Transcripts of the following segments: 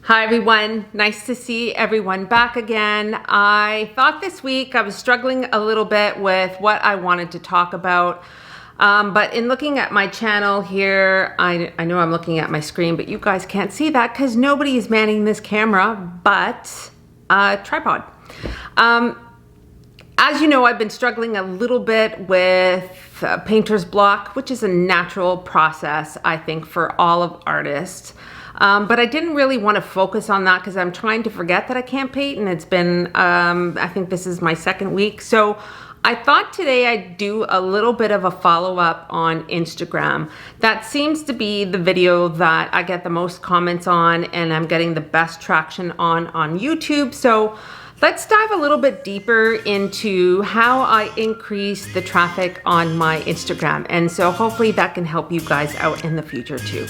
Hi everyone, nice to see everyone back again. I thought this week I was struggling a little bit with what I wanted to talk about. But in looking at my channel here, I know I'm looking at my screen, but you guys can't see that because nobody is manning this camera but a tripod. As you know, I've been struggling a little bit with painter's block, which is a natural process, I think, for all of artists. But I didn't really want to focus on that because I'm trying to forget that I can't paint, and it's been, I think this is my second week. So I thought today I'd do a little bit of a follow-up on Instagram. That seems to be the video that I get the most comments on, and I'm getting the best traction on YouTube. So let's dive a little bit deeper into how I increase the traffic on my Instagram. And so hopefully that can help you guys out in the future too.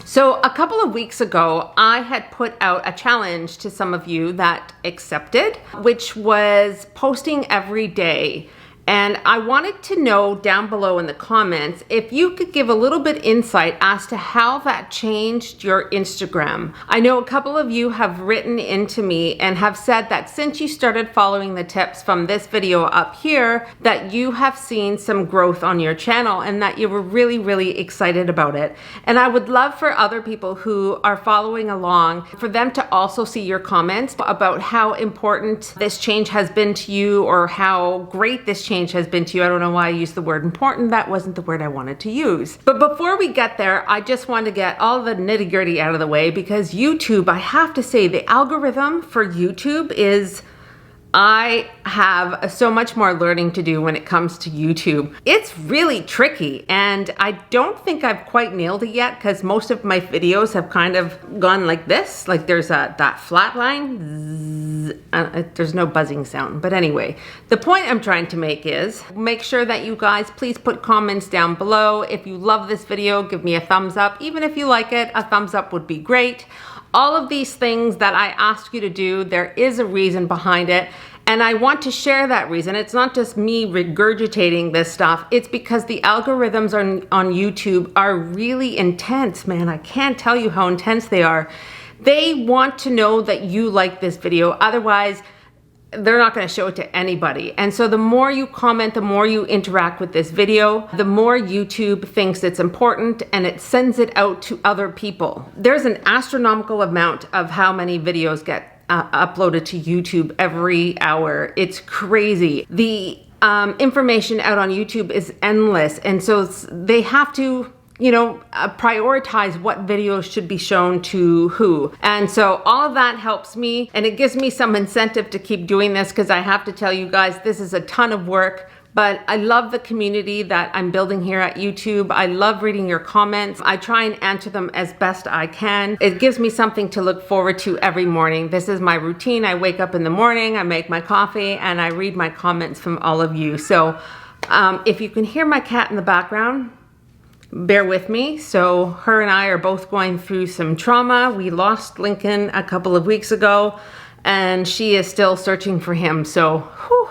So a couple of weeks ago, I had put out a challenge to some of you that accepted, which was posting every day. And I wanted to know down below in the comments if you could give a little bit insight as to how that changed your Instagram. I know a couple of you have written into me and have said that since you started following the tips from this video up here, that you have seen some growth on your channel and that you were really, really excited about it. And I would love for other people who are following along, for them to also see your comments about how important this change has been to you or how great this change has been to you. I don't know why I used the word important. That wasn't the word I wanted to use. But before we get there, I just want to get all the nitty-gritty out of the way because YouTube, I have to say, the algorithm for YouTube is, I have so much more learning to do when it comes to YouTube. It's really tricky, and I don't think I've quite nailed it yet because most of my videos have kind of gone like this, like there's that flat line, there's no buzzing sound. But anyway, the point I'm trying to make is make sure that you guys please put comments down below. If you love this video, give me a thumbs up. Even if you like it, a thumbs up would be great. All of these things that I asked you to do, there is a reason behind it. And I want to share that reason. It's not just me regurgitating this stuff. It's because the algorithms on YouTube are really intense, man. I can't tell you how intense they are. They want to know that you like this video. Otherwise, they're not going to show it to anybody. And so the more you comment, the more you interact with this video, the more YouTube thinks it's important and it sends it out to other people. There's an astronomical amount of how many videos get uploaded to YouTube every hour. It's crazy. The information out on YouTube is endless. And so they have to prioritize what videos should be shown to who. And so all of that helps me, and it gives me some incentive to keep doing this because I have to tell you guys, this is a ton of work. But I love the community that I'm building here at YouTube. I love reading your comments. I try and answer them as best I can. It gives me something to look forward to every morning. This is my routine. I wake up in the morning, I make my coffee, and I read my comments from all of you. So if you can hear my cat in the background, bear with me. So her and I are both going through some trauma. We lost Lincoln a couple of weeks ago, and she is still searching for him. So, whew.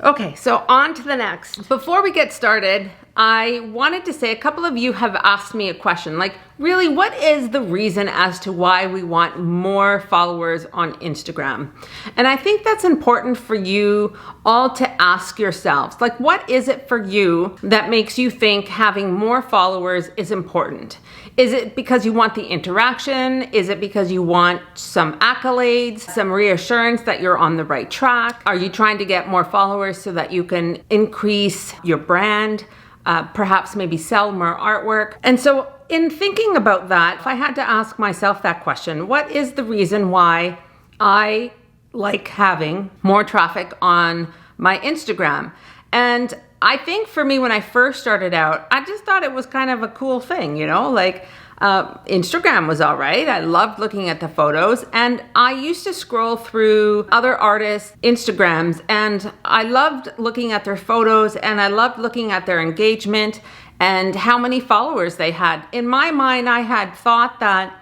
Okay, so on to the next. Before we get started, I wanted to say a couple of you have asked me a question, like, really, what is the reason as to why we want more followers on Instagram? And I think that's important for you all to ask yourselves, like, what is it for you that makes you think having more followers is important? Is it because you want the interaction? Is it because you want some accolades, some reassurance that you're on the right track? Are you trying to get more followers so that you can increase your brand? Perhaps maybe sell more artwork. And so in thinking about that, if I had to ask myself that question, what is the reason why I like having more traffic on my Instagram? And I think for me, when I first started out, I just thought it was kind of a cool thing, like Instagram was all right. I loved looking at the photos, and I used to scroll through other artists' Instagrams, and I loved looking at their photos, and I loved looking at their engagement and how many followers they had. In my mind, I had thought that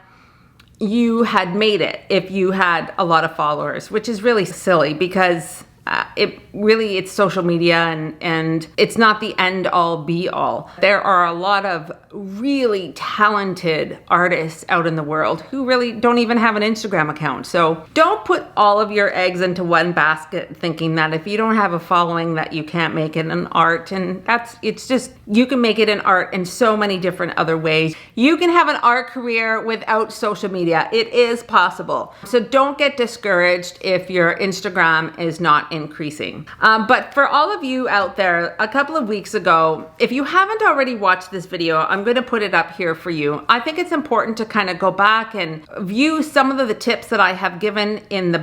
you had made it if you had a lot of followers, which is really silly because it's social media, and it's not the end all be all. There are a lot of really talented artists out in the world who really don't even have an Instagram account. So don't put all of your eggs into one basket thinking that if you don't have a following that you can't make it an art. And it's just, you can make it an art in so many different other ways. You can have an art career without social media. It is possible. So don't get discouraged if your Instagram is not increasing. But for all of you out there, a couple of weeks ago, if you haven't already watched this video, I'm going to put it up here for you. I think it's important to kind of go back and view some of the tips that I have given in the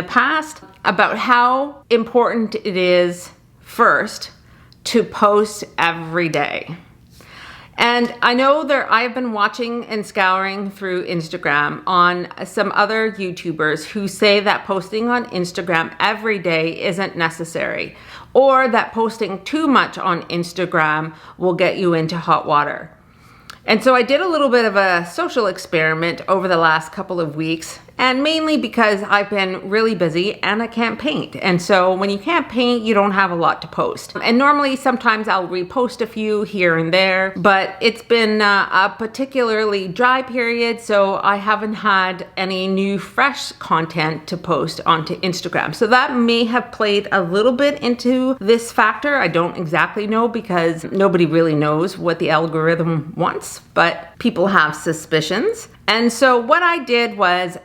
past about how important it is first to post every day. And I know I've been watching and scouring through Instagram on some other YouTubers who say that posting on Instagram every day isn't necessary, or that posting too much on Instagram will get you into hot water. And so I did a little bit of a social experiment over the last couple of weeks, and mainly because I've been really busy and I can't paint. And so when you can't paint, you don't have a lot to post. And normally sometimes I'll repost a few here and there, but it's been a particularly dry period, so I haven't had any new fresh content to post onto Instagram. So that may have played a little bit into this factor. I don't exactly know, because nobody really knows what the algorithm wants, but people have suspicions. And so what I did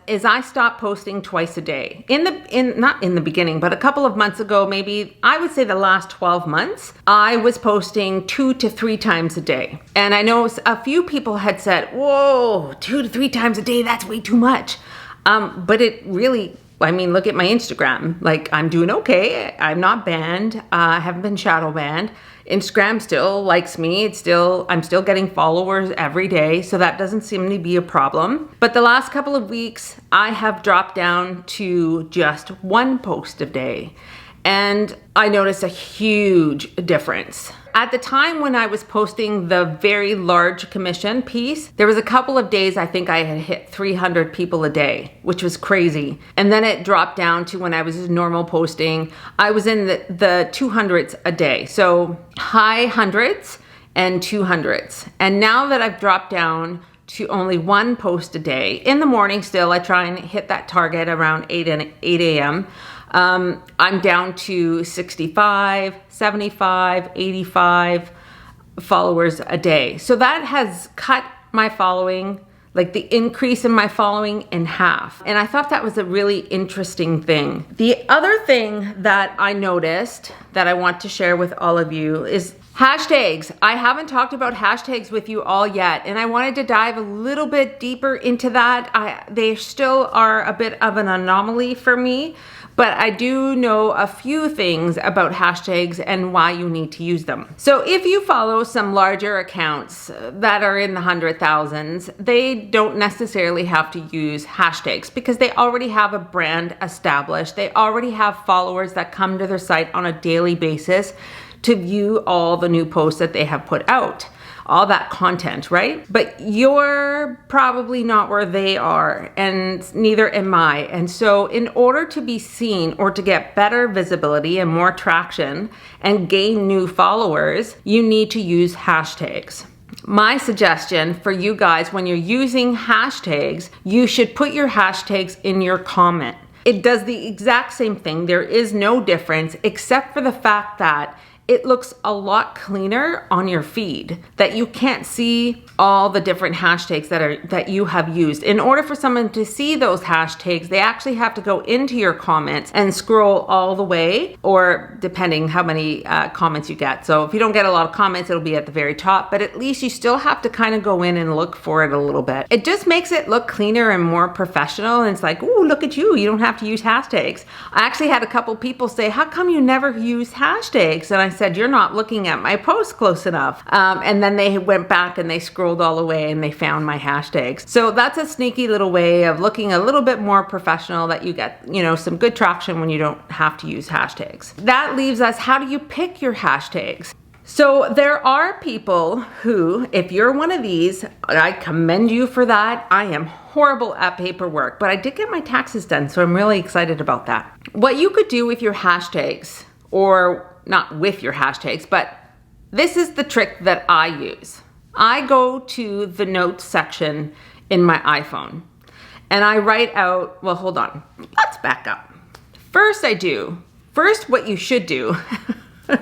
is I stopped posting twice a day. Not in the beginning, but a couple of months ago, maybe I would say the last 12 months, I was posting 2 to 3 times a day. And I know a few people had said, whoa, 2 to 3 times a day, that's way too much. But it really, I mean, look at my Instagram. Like, I'm doing okay. I'm not banned. I haven't been shadow banned. Instagram still likes me. I'm still getting followers every day, so that doesn't seem to be a problem. But the last couple of weeks, I have dropped down to just 1 post a day. And I noticed a huge difference. At the time when I was posting the very large commission piece, there was a couple of days I think I had hit 300 people a day, which was crazy. And then it dropped down to, when I was normal posting, I was in the 200s a day. So high hundreds and 200s. And now that I've dropped down to only 1 post a day, in the morning still, I try and hit that target around 8 a.m. I'm down to 65, 75, 85 followers a day. So that has cut my following, like the increase in my following, in half. And I thought that was a really interesting thing. The other thing that I noticed that I want to share with all of you is hashtags. I haven't talked about hashtags with you all yet, and I wanted to dive a little bit deeper into that. They still are a bit of an anomaly for me, but I do know a few things about hashtags and why you need to use them. So if you follow some larger accounts that are in the 100,000s, they don't necessarily have to use hashtags because they already have a brand established. They already have followers that come to their site on a daily basis to view all the new posts that they have put out, all that content, right? But you're probably not where they are, and neither am I. And so in order to be seen, or to get better visibility and more traction and gain new followers, you need to use hashtags. My suggestion for you guys, when you're using hashtags, you should put your hashtags in your comment. It does the exact same thing. There is no difference, except for the fact that it looks a lot cleaner on your feed, that you can't see all the different hashtags that you have used. In order for someone to see those hashtags, they actually have to go into your comments and scroll all the way, or depending how many comments you get. So if you don't get a lot of comments, it'll be at the very top, but at least you still have to kind of go in and look for it a little bit. It just makes it look cleaner and more professional, and it's like, ooh, look at you don't have to use hashtags. I actually had a couple people say, how come you never use hashtags? And I said, you're not looking at my posts close enough. And then they went back and they scrolled all the way and they found my hashtags. So that's a sneaky little way of looking a little bit more professional, that you get, some good traction when you don't have to use hashtags. That leaves us, how do you pick your hashtags? So there are people who, if you're one of these, I commend you for that. I am horrible at paperwork, but I did get my taxes done, so I'm really excited about that. What you could do with your hashtags, or not with your hashtags, but this is the trick that I use. I go to the notes section in my iPhone and I write out, well, hold on, let's back up. First, what you should do,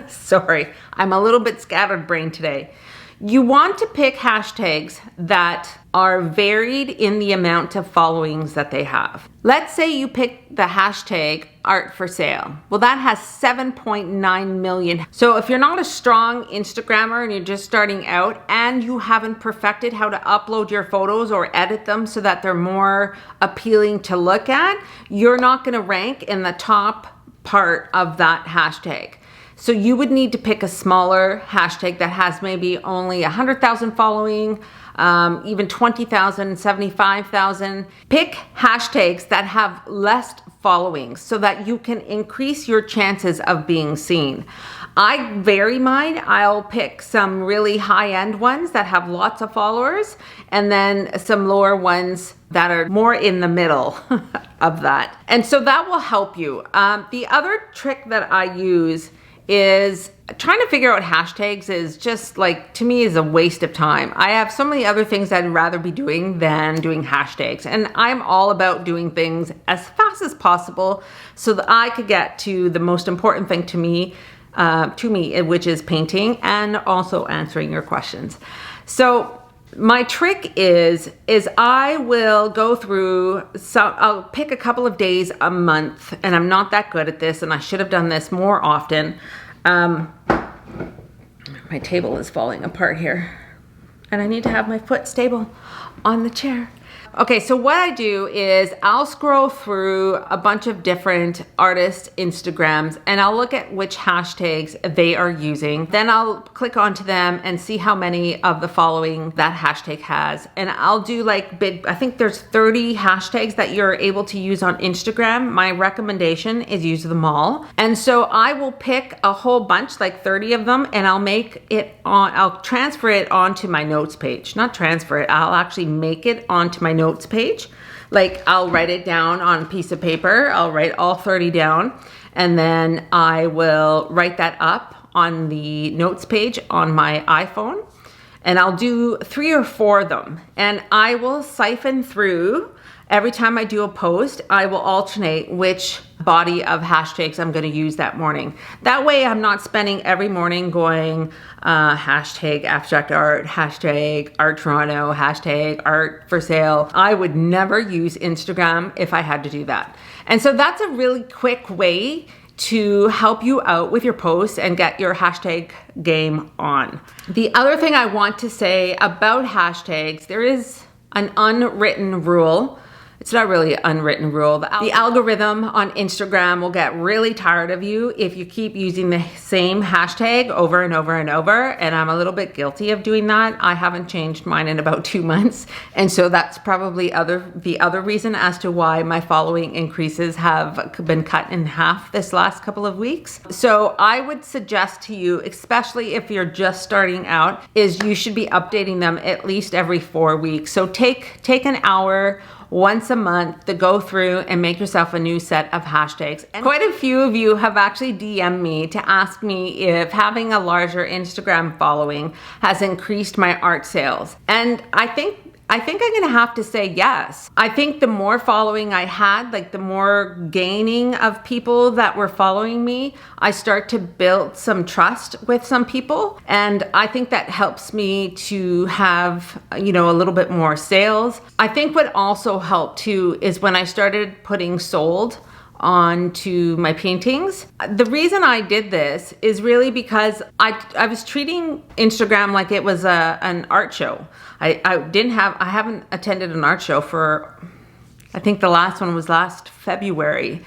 sorry, I'm a little bit scatterbrained today. You want to pick hashtags that are varied in the amount of followings that they have. Let's say you pick the hashtag art for sale. Well, that has 7.9 million. So if you're not a strong Instagrammer and you're just starting out and you haven't perfected how to upload your photos or edit them so that they're more appealing to look at, you're not going to rank in the top part of that hashtag. So you would need to pick a smaller hashtag that has maybe only 100,000 following, even 20,000, 75,000. Pick hashtags that have less followings so that you can increase your chances of being seen. I vary mine. I'll pick some really high-end ones that have lots of followers and then some lower ones that are more in the middle of that. And so that will help you. The other trick that I use is trying to figure out hashtags is just like, to me, is a waste of time. I have so many other things I'd rather be doing than doing hashtags. And I'm all about doing things as fast as possible so that I could get to the most important thing to me, which is painting and also answering your questions. So my trick is I will go through, I'll pick a couple of days a month, and I'm not that good at this, and I should have done this more often. My table is falling apart here, and I need to have my foot stable on the chair. Okay, so what I do is I'll scroll through a bunch of different artists' Instagrams and I'll look at which hashtags they are using. Then I'll click onto them and see how many of the following that hashtag has. And I'll do like I think there's 30 hashtags that you're able to use on Instagram. My recommendation is use them all. And so I will pick a whole bunch, like 30 of them, and I'll transfer it onto my notes page. Not transfer it, I'll actually make it onto my notes page. Like I'll write it down on a piece of paper. I'll write all 30 down and then I will write that up on the notes page on my iPhone, and I'll do 3 or 4 of them, and I will siphon through. Every time I do a post, I will alternate which body of hashtags I'm going to use that morning. That way I'm not spending every morning going hashtag abstract art, hashtag art Toronto, hashtag art for sale. I would never use Instagram if I had to do that. And so that's a really quick way to help you out with your posts and get your hashtag game on. The other thing I want to say about hashtags, there is an unwritten rule. It's not really an unwritten rule. The algorithm on Instagram will get really tired of you if you keep using the same hashtag over and over and over. And I'm a little bit guilty of doing that. I haven't changed mine in about 2 months. And so that's probably the other reason as to why my following increases have been cut in half this last couple of weeks. So I would suggest to you, especially if you're just starting out, is you should be updating them at least every 4 weeks. So take an hour once a month to go through and make yourself a new set of hashtags. And quite a few of you have actually DM'd me to ask me if having a larger Instagram following has increased my art sales. And I think I'm gonna have to say yes. I think the more following I had, like the more gaining of people that were following me, I start to build some trust with some people. And I think that helps me to have, a little bit more sales. I think what also helped too is when I started putting sold onto my paintings. The reason I did this is really because I was treating Instagram like it was an art show. I haven't attended an art show for, I think the last one was last February.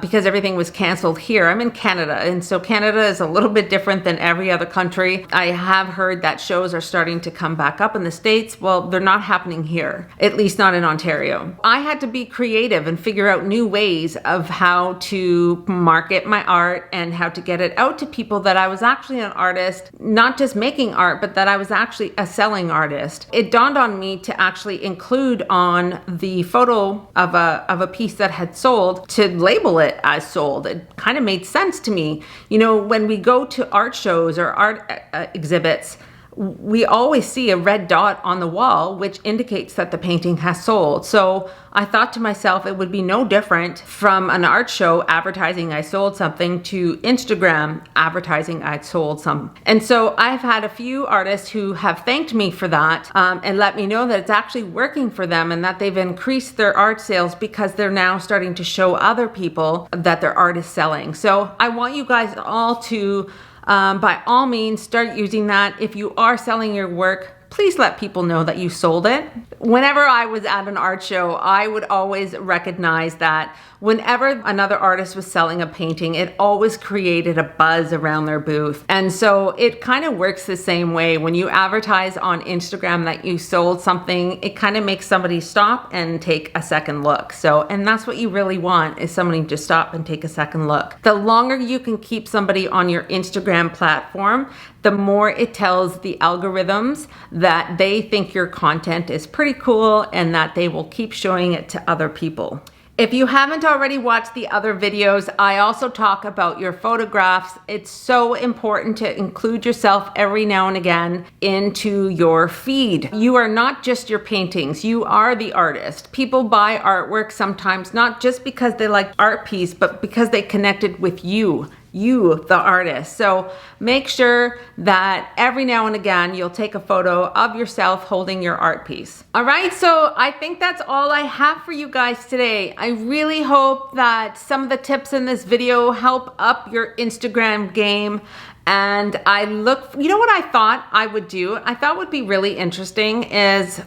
Because everything was canceled here. I'm in Canada, and so Canada is a little bit different than every other country. I have heard that shows are starting to come back up in the States. Well, they're not happening here, at least not in Ontario. I had to be creative and figure out new ways of how to market my art and how to get it out to people that I was actually an artist, not just making art, but that I was actually a selling artist. It dawned on me to actually include on the photo of a piece that had sold, to label label it as sold. It kind of made sense to me. You know, when we go to art shows or art exhibits, we always see a red dot on the wall, which indicates that the painting has sold. So I thought to myself, it would be no different from an art show advertising I sold something to Instagram advertising I'd sold some. And so I've had a few artists who have thanked me for that and let me know that it's actually working for them and that they've increased their art sales because they're now starting to show other people that their art is selling. So I want you guys all to by all means, start using that. If you are selling your work, please let people know that you sold it. Whenever I was at an art show, I would always recognize that whenever another artist was selling a painting, it always created a buzz around their booth. And so it kind of works the same way. When you advertise on Instagram that you sold something, it kind of makes somebody stop and take a second look. So, and that's what you really want, is somebody to stop and take a second look. The longer you can keep somebody on your Instagram platform, the more it tells the algorithms that they think your content is pretty cool and that they will keep showing it to other people. If you haven't already watched the other videos, I also talk about your photographs. It's so important to include yourself every now and again into your feed. You are not just your paintings, you are the artist. People buy artwork sometimes not just because they like art piece, but because they connected with you, the artist. So make sure that every now and again you'll take a photo of yourself holding your art piece. All right, so I think that's all I have for you guys today. I really hope that some of the tips in this video help up your Instagram game. And you know what I thought I would do? I thought would be really interesting is,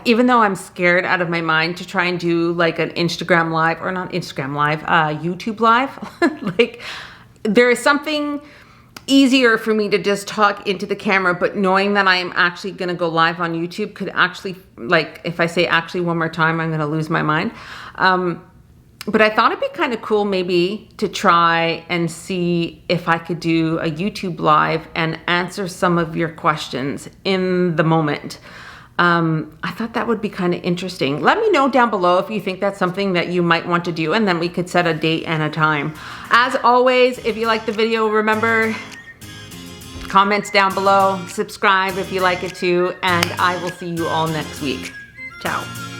even though I'm scared out of my mind to try and do like an Instagram live, or not Instagram live, YouTube live, like, there is something easier for me to just talk into the camera, but knowing that I am actually going to go live on YouTube could actually, like, if I say actually one more time, I'm going to lose my mind. But I thought it'd be kind of cool maybe to try and see if I could do a YouTube live and answer some of your questions in the moment. I thought that would be kind of interesting. Let me know down below if you think that's something that you might want to do, and then we could set a date and a time. As always, if you like the video, remember, comments down below, subscribe if you like it too, and I will see you all next week. Ciao.